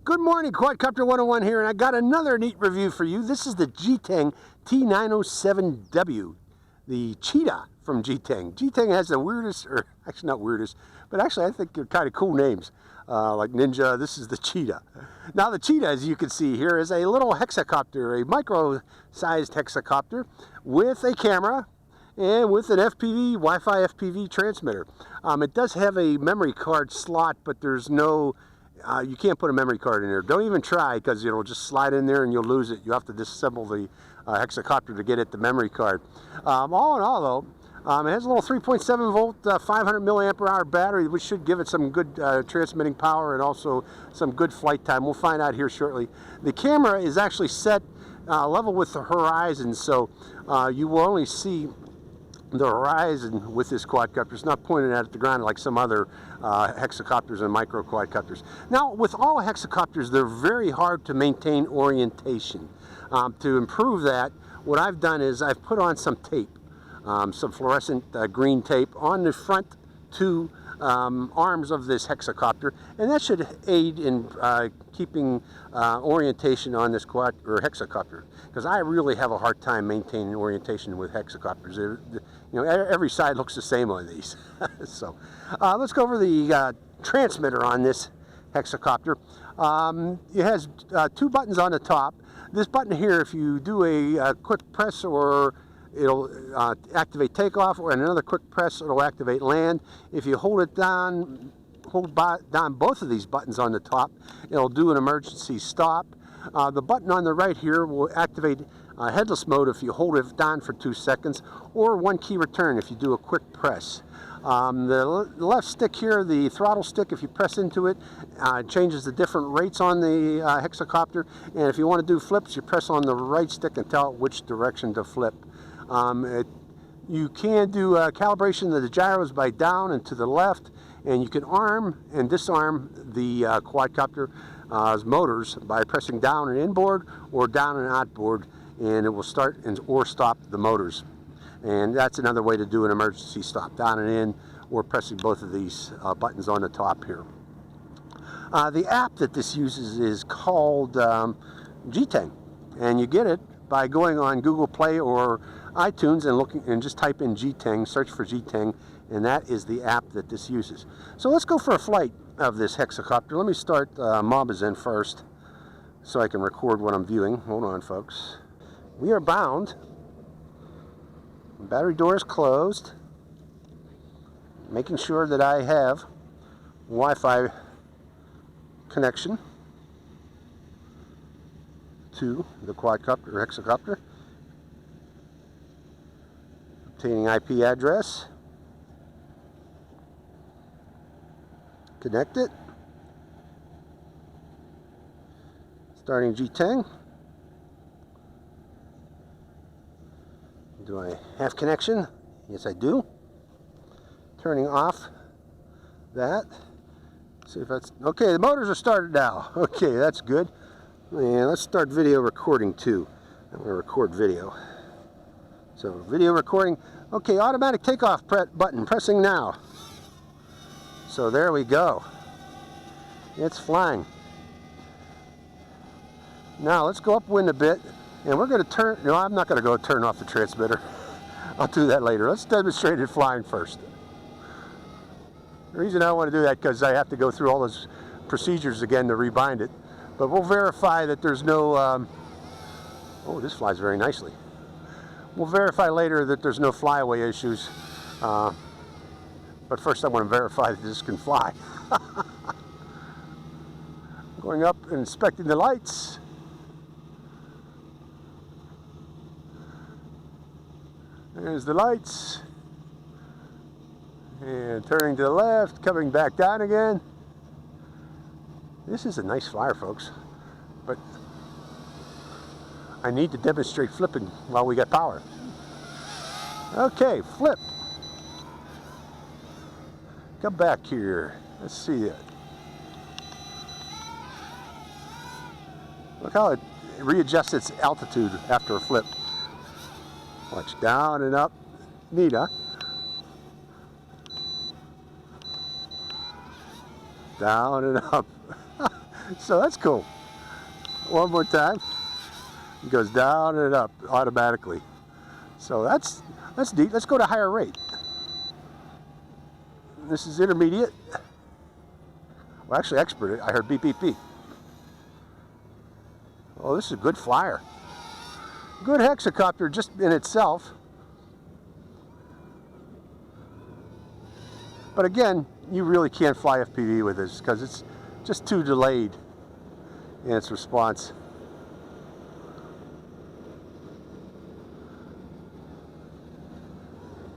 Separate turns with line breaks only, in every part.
Good morning, Quadcopter 101 here, and I got another neat review for you. This is the GTeng T907W, the Cheetah from GTeng. GTeng has the weirdest, or actually not weirdest, but actually I think they're kind of cool names. Like Ninja, this is the Cheetah. Now the Cheetah, as you can see here, is a little hexacopter, a micro-sized hexacopter with a camera and with an FPV, Wi-Fi FPV transmitter. It does have a memory card slot, but there's no you can't put a memory card in there. Don't even try, because it'll just slide in there and you'll lose it. You have to disassemble the hexacopter to get at the memory card. All in all, though, it has a little 3.7 volt, 500 milliamp hour battery, which should give it some good transmitting power and also some good flight time. We'll find out here shortly. The camera is actually set level with the horizon, so you will only see the horizon with this quadcopter. It's not pointed at the ground like some other hexacopters and micro quadcopters. Now, with all hexacopters, they're very hard to maintain orientation. To improve that, what I've done is I've put on some tape, some fluorescent green tape on the front two arms of this hexacopter, and that should aid in keeping orientation on this quad or hexacopter, because I really have a hard time maintaining orientation with hexacopters. You know, every side looks the same on these. So let's go over the transmitter on this hexacopter. It has two buttons on the top. This button here, if you do a quick press, or it'll activate takeoff, or another quick press, it'll activate land. If you hold it down, down both of these buttons on the top, it'll do an emergency stop. The button on the right here will activate headless mode if you hold it down for 2 seconds, or one key return if you do a quick press. The left stick here, the throttle stick, if you press into it, changes the different rates on the hexacopter. And if you want to do flips, you press on the right stick and tell it which direction to flip. You can do calibration of the gyros by down and to the left, and you can arm and disarm the quadcopter's motors by pressing down and inboard or down and outboard, and it will start or stop the motors. And that's another way to do an emergency stop, down and in, or pressing both of these buttons on the top here. The app that this uses is called GTeng, and you get it by going on Google Play or iTunes and just type in GTeng, search for GTeng, and that is the app that this uses. So let's go for a flight of this hexacopter. Let me start Mobizen first so I can record what I'm viewing. Hold on, folks. We are bound. Battery door is closed. Making sure that I have Wi-Fi connection to the quadcopter or hexacopter. Obtaining IP address. Connect it. Starting GTeng. Do I have connection? Yes, I do. Turning off that. See if that's okay. The motors are started now. Okay, that's good. And let's start video recording too. I'm going to record video. So video recording. Okay, automatic takeoff button. Pressing now. So there we go. It's flying. Now let's go upwind a bit. And we're going to turn, no, I'm not going to go turn off the transmitter. I'll do that later. Let's demonstrate it flying first. The reason I want to do that because I have to go through all those procedures again to rebind it. But we'll verify that there's no, oh, this flies very nicely. We'll verify later that there's no flyaway issues. But first I want to verify that this can fly. Going up and inspecting the lights. There's the lights, and turning to the left, coming back down again. This is a nice flyer, folks, but I need to demonstrate flipping while we got power. Okay, flip. Come back here. Let's see it. Look how it readjusts its altitude after a flip. Watch, down and up. Neat, huh? Down and up. So that's cool. One more time. It goes down and up automatically. So that's neat. Let's go to higher rate. This is intermediate. Well, actually expert. I heard beep, beep, beep. Oh, this is a good flyer. Good hexacopter just in itself. But again, you really can't fly FPV with this because it's just too delayed in its response.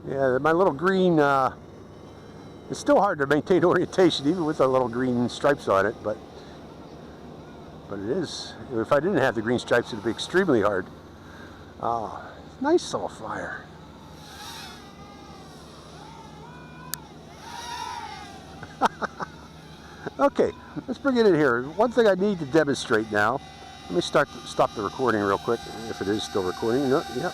Yeah, my little green, it's still hard to maintain orientation even with the little green stripes on it, but it is. If I didn't have the green stripes, it would be extremely hard. Nice little flyer. Okay, let's bring it in here. One thing I need to demonstrate now. Let me stop the recording real quick, if it is still recording. No, yeah.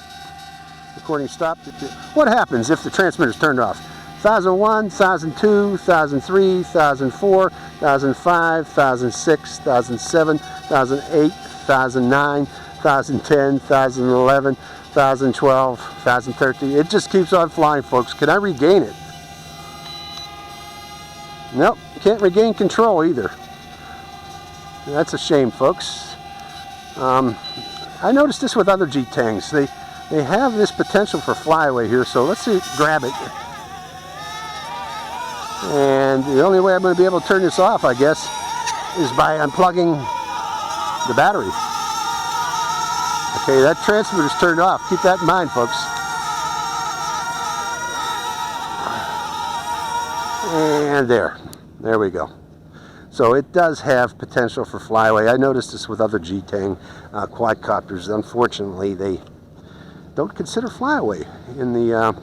Recording stopped. What happens if the transmitter is turned off? 1001, 1002, 1003, 1004, 1005, 1006, 1007, 1008, 1009, 1010, 1011, 1012, 1013. It just keeps on flying, folks. Can I regain it? Nope, can't regain control either. That's a shame, folks. I noticed this with other GTengs. They have this potential for flyaway here, so let's see, grab it. And the only way I'm going to be able to turn this off, I guess, is by unplugging the battery. Okay, that transmitter's turned off. Keep that in mind, folks. And there we go. So it does have potential for flyaway. I noticed this with other GTeng quadcopters. Unfortunately, they don't consider flyaway in the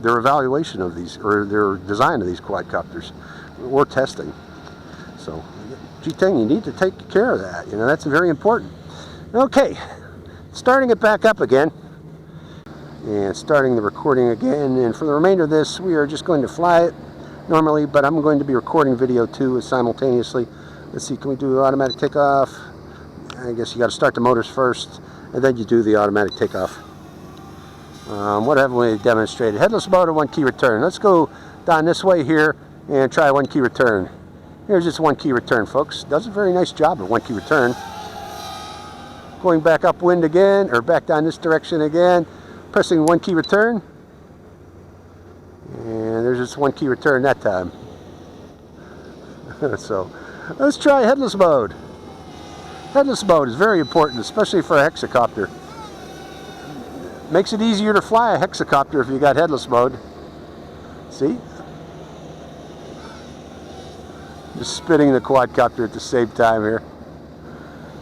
their evaluation of these, or their design of these quadcopters, or testing. So GTeng, you need to take care of that. You know, that's very important. Okay, starting it back up again. And starting the recording again, and for the remainder of this we are just going to fly it normally, but I'm going to be recording video too simultaneously. Let's see, can we do automatic takeoff? I guess you got to start the motors first and then you do the automatic takeoff. What have we demonstrated? Headless mode or one key return. Let's go down this way here and try one key return. Here's just one key return, folks. Does a very nice job of one key return. Going back upwind again, or back down this direction again. Pressing one key return, and there's just one key return that time. So let's try headless mode. Headless mode is very important, especially for a hexacopter. Makes it easier to fly a hexacopter if you got headless mode. See? Just spinning the quadcopter at the same time here.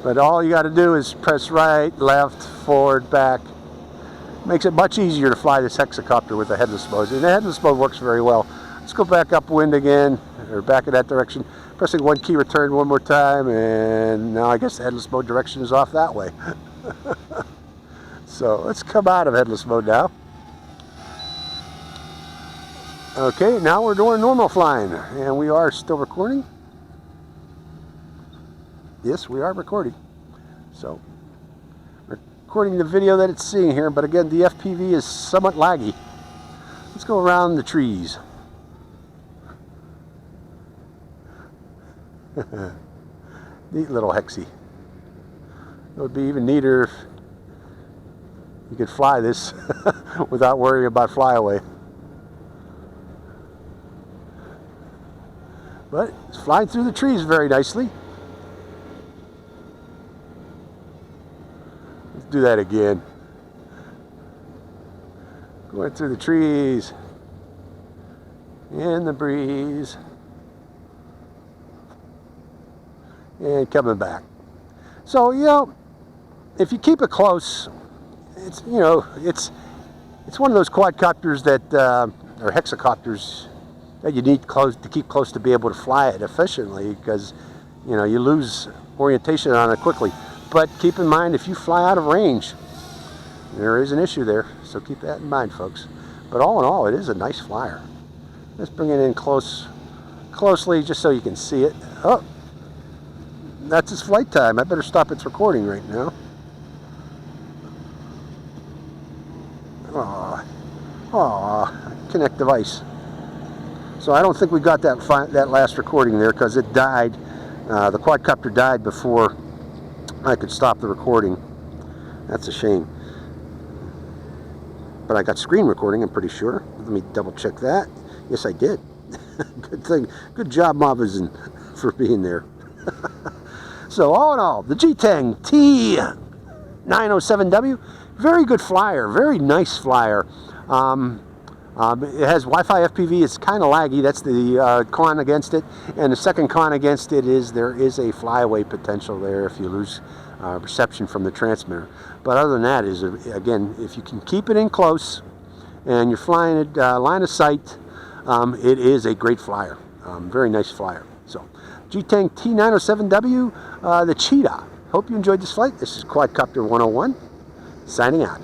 But all you got to do is press right, left, forward, back. Makes it much easier to fly this hexacopter with the headless mode. And the headless mode works very well. Let's go back upwind again, or back in that direction. Pressing one key return one more time, and now I guess the headless mode direction is off that way. So let's come out of headless mode now. Okay, now we're doing normal flying, and we are still recording. Yes, we are recording. So recording the video that it's seeing here, but again, the FPV is somewhat laggy. Let's go around the trees. Neat little hexie. It would be even neater if you could fly this without worrying about flyaway. But it's flying through the trees very nicely. Let's do that again. Going through the trees, in the breeze, and coming back. So, you know, if you keep it close, it's, you know, it's one of those quadcopters that, or hexacopters, that you need to keep close to be able to fly it efficiently, because, you know, you lose orientation on it quickly. But keep in mind, if you fly out of range, there is an issue there, so keep that in mind, folks. But all in all, it is a nice flyer. Let's bring it in closely, just so you can see it. Oh, that's its flight time. I better stop its recording right now. Connect device. So I don't think we got that last recording there because it died. The quadcopter died before I could stop the recording. That's a shame. But I got screen recording, I'm pretty sure. Let me double check that. Yes, I did. Good thing. Good job, Mavazin, for being there. So all in all, the GTeng T907W, very good flyer, very nice flyer. It has Wi-Fi FPV. It's kind of laggy. That's the con against it. And the second con against it is there is a flyaway potential there if you lose reception from the transmitter. But other than that, is again, if you can keep it in close and you're flying it line of sight, it is a great flyer. Very nice flyer. So GTeng T907W, the Cheetah. Hope you enjoyed this flight. This is Quadcopter 101, signing out.